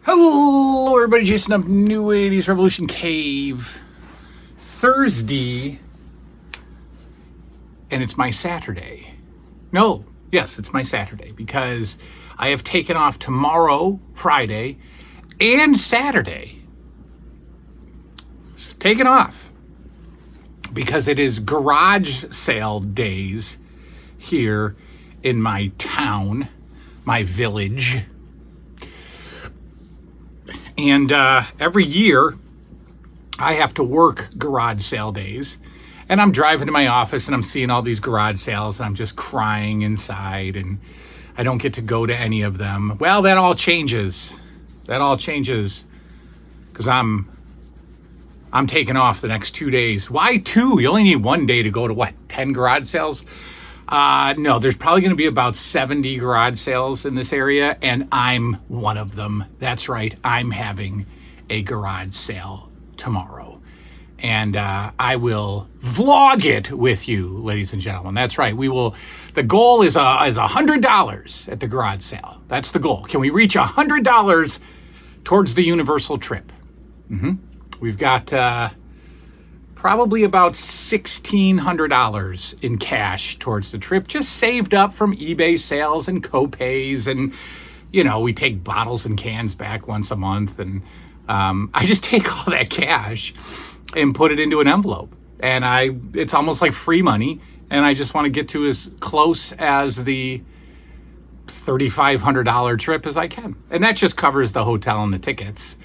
Hello, everybody. Jason up, New 80's Revolution Cave. Thursday, and it's my Saturday. No, yes, it's my Saturday because I have taken off tomorrow, Friday, and Saturday. It's taken off because it is garage sale days here in my town, my village. And every year, I have to work garage sale days. And I'm driving to my office and I'm seeing all these garage sales and I'm just crying inside and I don't get to go to any of them. Well, that all changes. That all changes because I'm taking off the next 2 days. Why 2? You only need 1 day to go to what, 10 garage sales? No, there's probably going to be about 70 garage sales in this area, and I'm one of them. That's right. I'm having a garage sale tomorrow, and I will vlog it with you, ladies and gentlemen. That's right. We will. The goal is $100 at the garage sale. That's the goal. Can we reach $100 towards the universal trip? We've got probably about $1,600 in cash towards the trip, just saved up from eBay sales and co-pays. And, you know, we take bottles and cans back once a month. And I just take all that cash and put it into an envelope. And it's almost like free money. And I just want to get to as close as the $3,500 trip as I can. And that just covers the hotel and the tickets.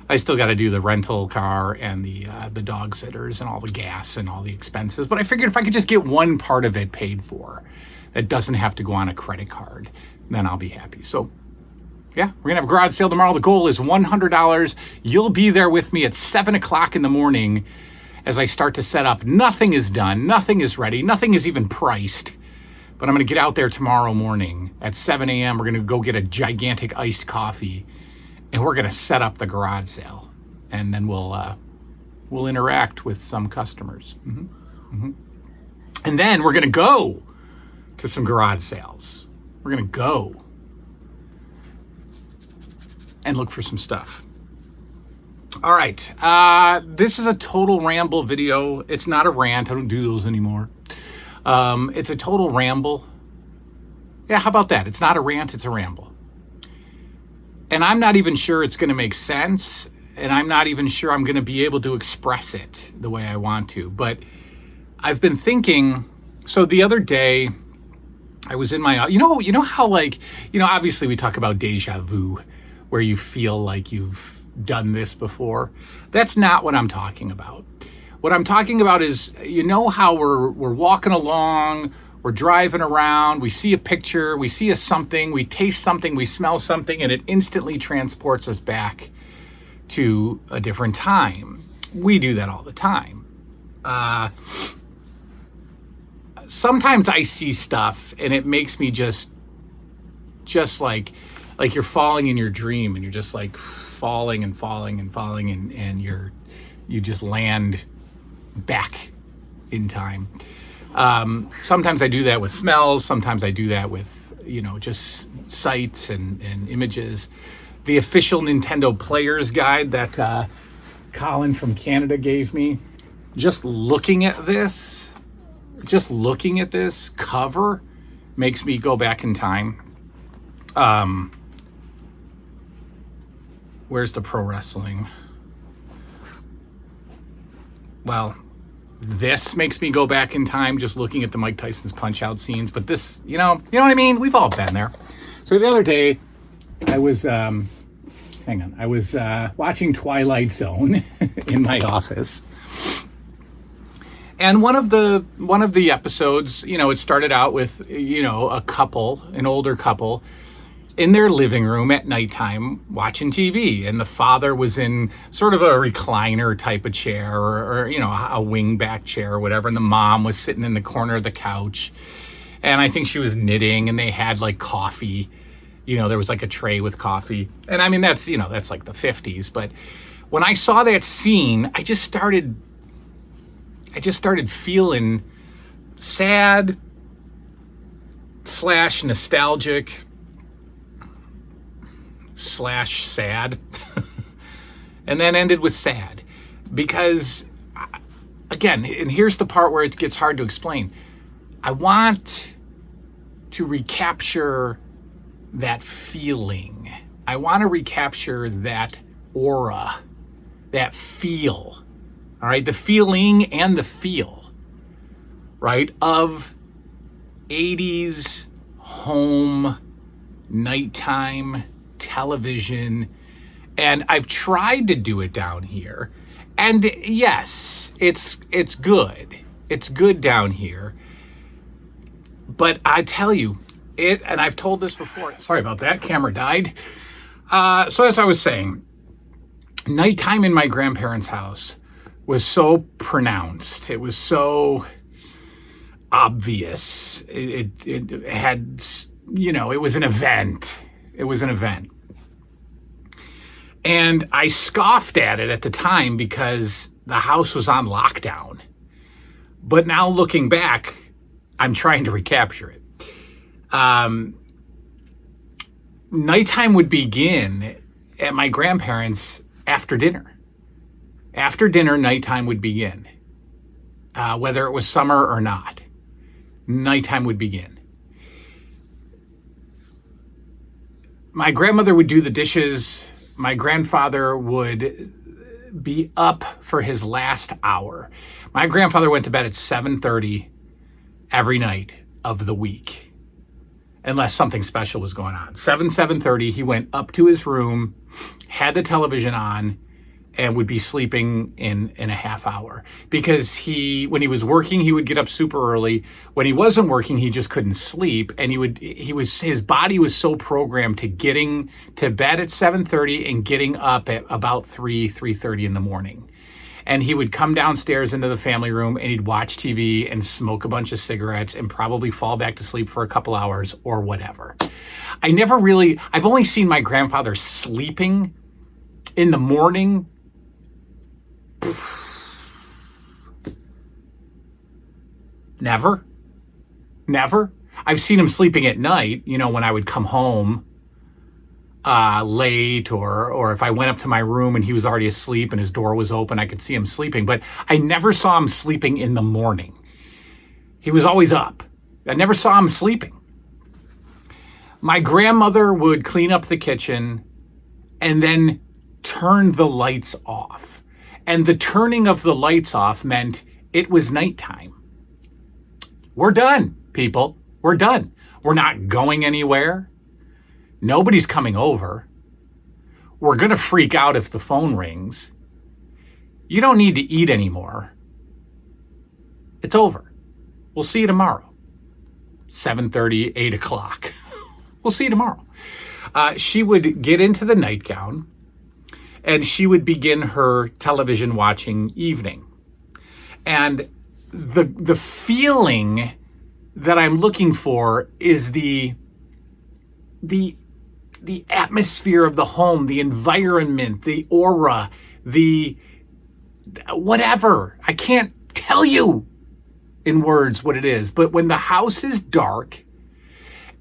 I still got to do the rental car and the dog sitters and all the gas and all the expenses. But I figured if I could just get one part of it paid for that doesn't have to go on a credit card, then I'll be happy. So, yeah, we're going to have a garage sale tomorrow. The goal is $100. You'll be there with me at 7 o'clock in the morning as I start to set up. Nothing is done. Nothing is ready. Nothing is even priced. But I'm going to get out there tomorrow morning at 7 a.m. We're going to go get a gigantic iced coffee. And we're going to set up the garage sale, and then we'll interact with some customers. And then we're going to go to some garage sales. We're going to go and look for some stuff. All right. This is a total ramble video. It's not a rant. I don't do those anymore. It's a total ramble. Yeah, how about that? It's not a rant. It's a ramble. And I'm not even sure it's going to make sense, and I'm not even sure I'm going to be able to express it the way I want to. But I've been thinking, so the other day, I was in my, you know how obviously we talk about deja vu, where you feel like you've done this before. That's not what I'm talking about. What I'm talking about is, you know how we're walking along, we're driving around, we see a picture, we see something, we taste something, we smell something, and it instantly transports us back to a different time. We do that all the time. Sometimes I see stuff and it makes me just like you're falling in your dream and you're just like falling and falling and falling and you just land back in time. Sometimes I do that with smells. Sometimes I do that with, just sights and images. The official Nintendo Player's Guide that Colin from Canada gave me, just looking at this cover makes me go back in time. Where's the pro wrestling? Well, this makes me go back in time just looking at the Mike Tyson's Punch-Out scenes. But this, you know what I mean? We've all been there. So the other day, I was, watching Twilight Zone in my office. And one of the episodes, it started out with, a couple, an older couple, in their living room at nighttime watching TV. And the father was in sort of a recliner type of chair or a wing-back chair or whatever. And the mom was sitting in the corner of the couch. And I think she was knitting and they had like coffee. There was like a tray with coffee. And I mean, that's like the 50s. But when I saw that scene, I just started feeling sad / nostalgic sad, and then ended with sad. Because, again, and here's the part where it gets hard to explain. I want to recapture that feeling. I want to recapture that aura, that feel, all right? The feeling and the feel, right, of 80s home, nighttime television. And I've tried to do it down here. And yes, it's good. It's good down here. But I tell you, and I've told this before. Sorry about that. Camera died. So as I was saying, nighttime in my grandparents' house was so pronounced. It was so obvious. It had, it was an event. It was an event. And I scoffed at it at the time because the house was on lockdown. But now looking back, I'm trying to recapture it. Nighttime would begin at my grandparents' after dinner. After dinner, nighttime would begin. Whether it was summer or not, nighttime would begin. My grandmother would do the dishes. My grandfather would be up for his last hour. My grandfather went to bed at 7:30 every night of the week, unless something special was going on. 7:30, he went up to his room, had the television on, and would be sleeping in a half hour. Because when he was working, he would get up super early. When he wasn't working, he just couldn't sleep. And his body was so programmed to getting to bed at 7:30 and getting up at about 3:30 in the morning. And he would come downstairs into the family room and he'd watch TV and smoke a bunch of cigarettes and probably fall back to sleep for a couple hours or whatever. I've only seen my grandfather sleeping in the morning. Never. I've seen him sleeping at night, when I would come home late, or if I went up to my room and he was already asleep and his door was open, I could see him sleeping. But I never saw him sleeping in the morning. He was always up. I never saw him sleeping. My grandmother would clean up the kitchen and then turn the lights off. And the turning of the lights off meant it was nighttime. We're done, people. We're done. We're not going anywhere. Nobody's coming over. We're going to freak out if the phone rings. You don't need to eat anymore. It's over. We'll see you tomorrow. 7:30, 8 o'clock. We'll see you tomorrow. She would get into the nightgown and she would begin her television watching evening. And the feeling that I'm looking for is the atmosphere of the home, the environment, the aura, the whatever. I can't tell you in words what it is, but when the house is dark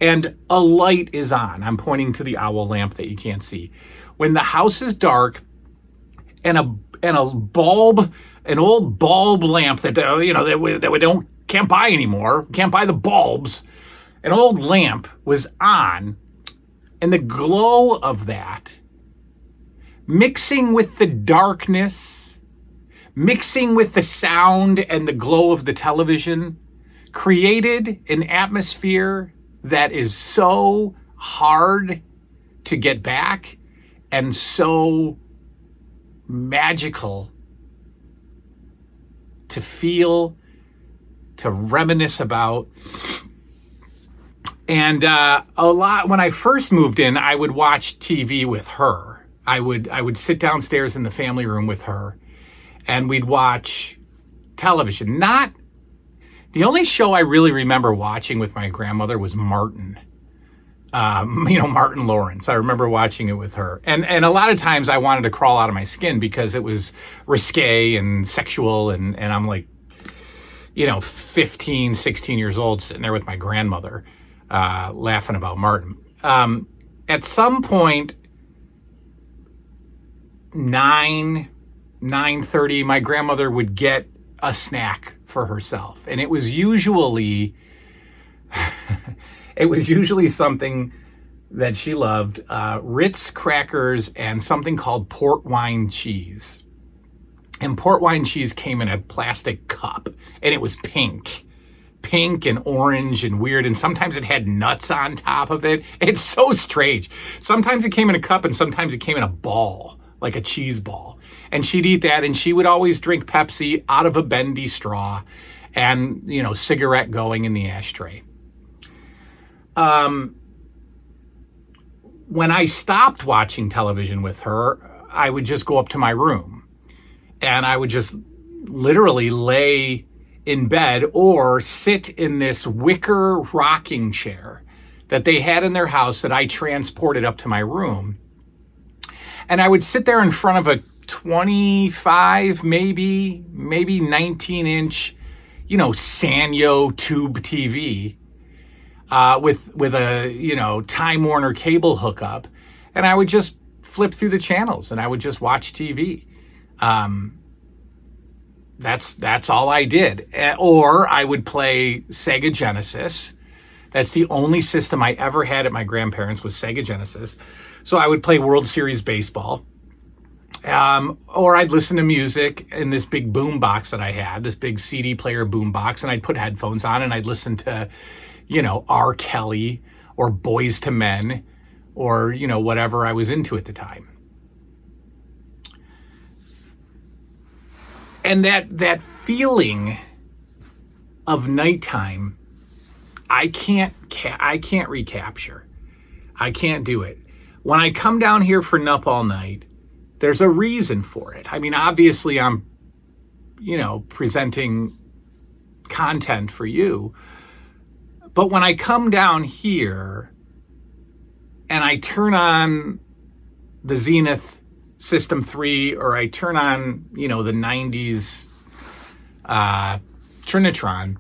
and a light is on, I'm pointing to the owl lamp that you can't see. When the house is dark and a bulb, an old bulb lamp that we can't buy anymore, can't buy the bulbs, an old lamp was on, and the glow of that, mixing with the darkness, mixing with the sound and the glow of the television, created an atmosphere that is so hard to get back and so magical to feel, to reminisce about. And a lot, when I first moved in, I would watch TV with her. I would sit downstairs in the family room with her and we'd watch television. The only show I really remember watching with my grandmother was Martin. Martin Lawrence. I remember watching it with her. And a lot of times I wanted to crawl out of my skin because it was risque and sexual. And I'm like, 15, 16 years old sitting there with my grandmother, laughing about Martin. At some point, 9:30, my grandmother would get a snack for herself. And it was usually something that she loved, Ritz crackers and something called port wine cheese. And port wine cheese came in a plastic cup, and it was pink and orange and weird, and sometimes it had nuts on top of it. It's so strange. Sometimes it came in a cup, and sometimes it came in a ball, like a cheese ball. And she'd eat that, and she would always drink Pepsi out of a bendy straw, and, cigarette going in the ashtray. When I stopped watching television with her, I would just go up to my room, and I would just literally lay in bed or sit in this wicker rocking chair that they had in their house that I transported up to my room. And I would sit there in front of a 25, maybe 19-inch, Sanyo tube TV with a, Time Warner cable hookup. And I would just flip through the channels and I would just watch TV. That's all I did. Or I would play Sega Genesis. That's the only system I ever had at my grandparents' was Sega Genesis. So I would play World Series baseball. Or I'd listen to music in this big boom box that I had, this big CD player boom box, and I'd put headphones on and I'd listen to, R. Kelly or Boys to Men or, whatever I was into at the time. And that feeling of nighttime, I can't recapture. I can't do it. When I come down here for Nup All Night, there's a reason for it. I mean, obviously I'm, presenting content for you. But when I come down here and I turn on the Zenith System 3, or I turn on, the 90's Trinitron,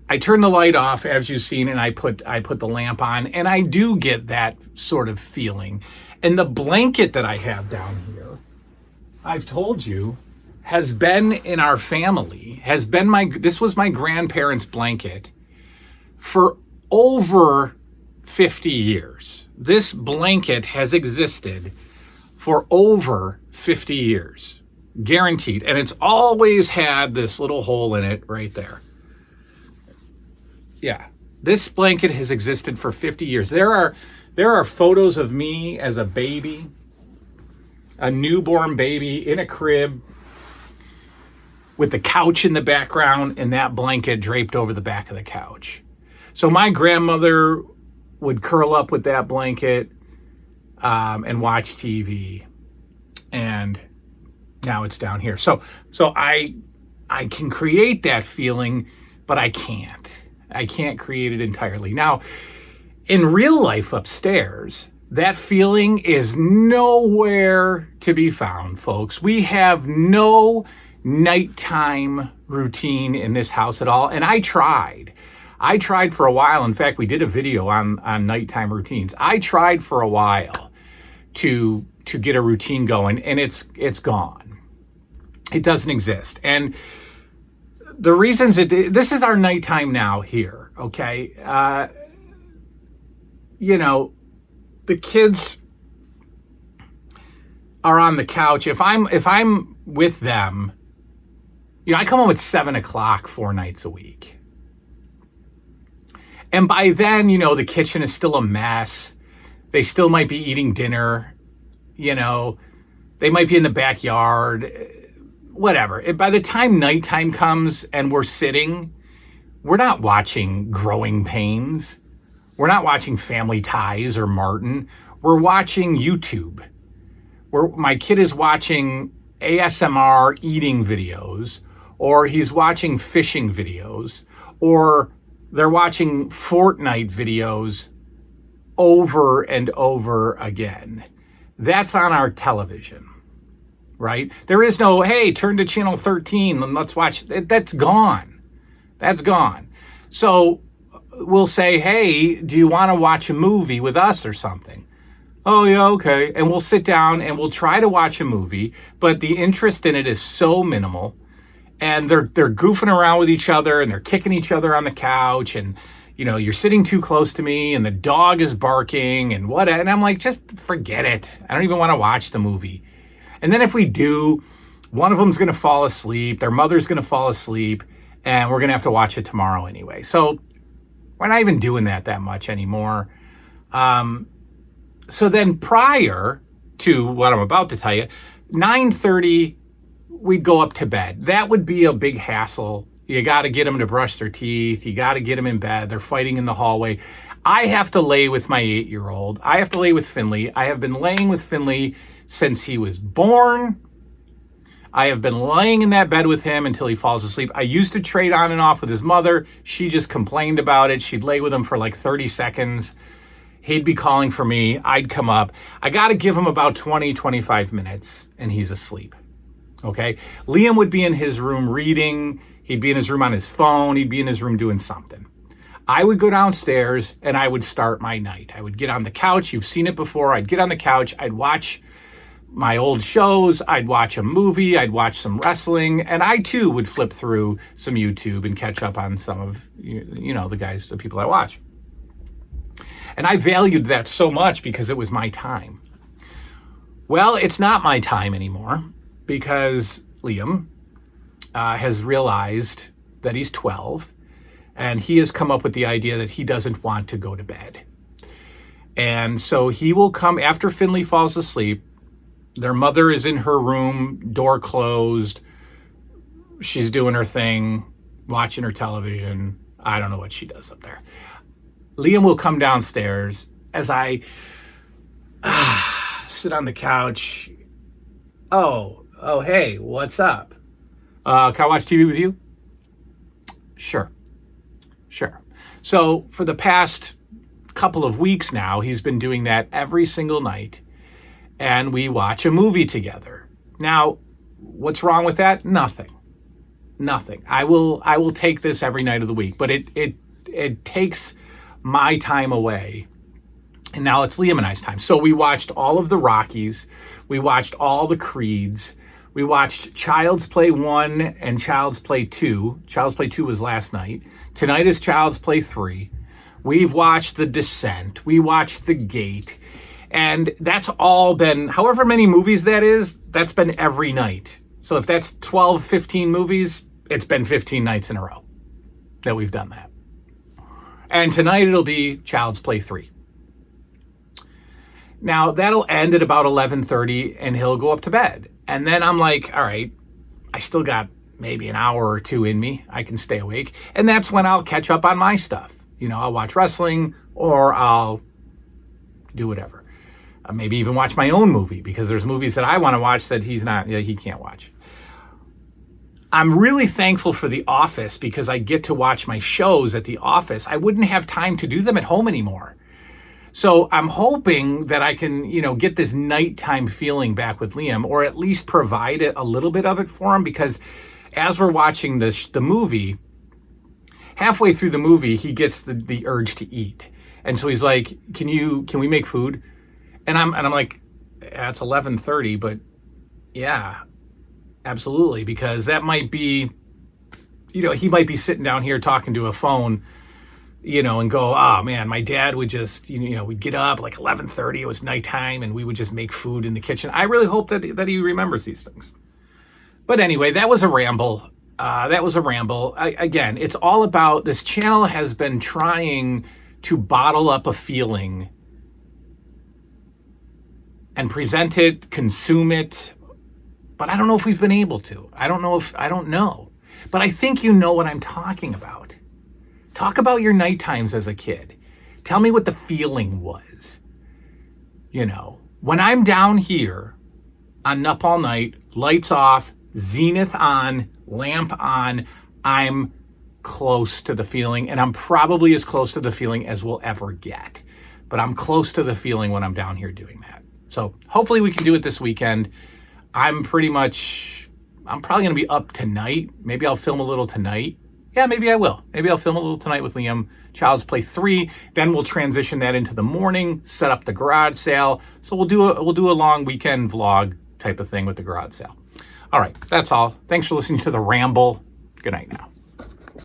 I turn the light off, as you've seen, and I put the lamp on, and I do get that sort of feeling. And the blanket that I have down here, I've told you, has been in our family, this was my grandparents' blanket for over 50 years. This blanket has existed for over 50 years, guaranteed. And it's always had this little hole in it right there. Yeah, this blanket has existed for 50 years. There are photos of me as a baby, a newborn baby in a crib with the couch in the background and that blanket draped over the back of the couch. So my grandmother would curl up with that blanket and watch TV, and now it's down here. So I can create that feeling, but I can't create it entirely. Now, in real life upstairs, that feeling is nowhere to be found, folks. We have no nighttime routine in this house at all, and I tried for a while. In fact, we did a video on nighttime routines. I tried for a while to get a routine going, and it's gone. It doesn't exist. And the reasons this is our nighttime now here, okay? The kids are on the couch. If I'm with them, I come home at 7:00 4 nights a week. And by then, the kitchen is still a mess. They still might be eating dinner. They might be in the backyard, whatever. By the time nighttime comes and we're sitting, we're not watching Growing Pains. We're not watching Family Ties or Martin. We're watching YouTube. My kid is watching ASMR eating videos, or he's watching fishing videos, or they're watching Fortnite videos over and over again. That's on our television, right? There is no, hey, turn to channel 13 and let's watch. That's gone. That's gone. So we'll say, hey, do you want to watch a movie with us or something? Oh, yeah, okay. And we'll sit down and we'll try to watch a movie, but the interest in it is so minimal. And they're goofing around with each other and they're kicking each other on the couch, and you're sitting too close to me and the dog is barking and what, and I'm like, just forget it. I don't even want to watch the movie. And then if we do, one of them's going to fall asleep, their mother's going to fall asleep, and we're going to have to watch it tomorrow anyway. So we're not even doing that much anymore. So then prior to what I'm about to tell you, 9:30, we'd go up to bed. That would be a big hassle. You got to get them to brush their teeth. You got to get them in bed. They're fighting in the hallway. I have to lay with my 8-year-old. I have to lay with Finley. I have been laying with Finley since he was born. I have been laying in that bed with him until he falls asleep. I used to trade on and off with his mother. She just complained about it. She'd lay with him for like 30 seconds. He'd be calling for me. I'd come up. I got to give him about 20, 25 minutes, and he's asleep. Okay? Liam would be in his room reading. He'd be in his room on his phone. He'd be in his room doing something. I would go downstairs, and I would start my night. I would get on the couch. You've seen it before. I'd get on the couch. I'd watch my old shows. I'd watch a movie. I'd watch some wrestling. And I, too, would flip through some YouTube and catch up on some of, the people I watch. And I valued that so much because it was my time. Well, it's not my time anymore because Liam has realized that he's 12, and he has come up with the idea that he doesn't want to go to bed. And so he will come after Finley falls asleep. Their mother is in her room, door closed. She's doing her thing, watching her television. I don't know what she does up there. Liam will come downstairs as I sit on the couch. Oh, hey, what's up? Can I watch TV with you? Sure. So for the past couple of weeks now, he's been doing that every single night, and we watch a movie together. Now, what's wrong with that? Nothing. I will take this every night of the week, but it takes my time away. And now it's Liam and I's time. So we watched all of the Rockies. We watched all the Creeds. We watched Child's Play 1 and Child's Play 2. Child's Play 2 was last night. Tonight is Child's Play 3. We've watched The Descent. We watched The Gate. And that's all been, however many movies that is, that's been every night. So if that's 12, 15 movies, it's been 15 nights in a row that we've done that. And tonight it'll be Child's Play 3. Now, that'll end at about 11:30, and he'll go up to bed. And then I'm like, all right, I still got maybe an hour or two in me. I can stay awake. And that's when I'll catch up on my stuff. I'll watch wrestling, or I'll do whatever. Maybe even watch my own movie, because there's movies that I want to watch that he can't watch. I'm really thankful for The Office because I get to watch my shows at The Office. I wouldn't have time to do them at home anymore. So I'm hoping that I can, get this nighttime feeling back with Liam, or at least provide a little bit of it for him, because as we're watching the movie, halfway through the movie, he gets the urge to eat. And so he's like, can we make food? And I'm like, yeah, it's 11:30, but yeah, absolutely, because that might be, he might be sitting down here talking to a phone, and go, oh man, my dad would just, we'd get up like 11:30, it was nighttime, and we would just make food in the kitchen. I really hope that he remembers these things. But anyway, that was a ramble. Again, it's all about, this channel has been trying to bottle up a feeling and present it, consume it, but I don't know if we've been able to. I don't know. But I think you know what I'm talking about. Talk about your night times as a kid. Tell me what the feeling was. When I'm down here on Up All Night, lights off, zenith on, lamp on, I'm close to the feeling, and I'm probably as close to the feeling as we'll ever get. But I'm close to the feeling when I'm down here doing that. So hopefully we can do it this weekend. I'm probably going to be up tonight. Maybe I'll film a little tonight, Yeah, maybe I will. Maybe I'll film a little tonight with Liam. Child's Play 3. Then we'll transition that into the morning, set up the garage sale. So we'll do a long weekend vlog type of thing with the garage sale. All right, that's all. Thanks for listening to the Ramble. Good night now.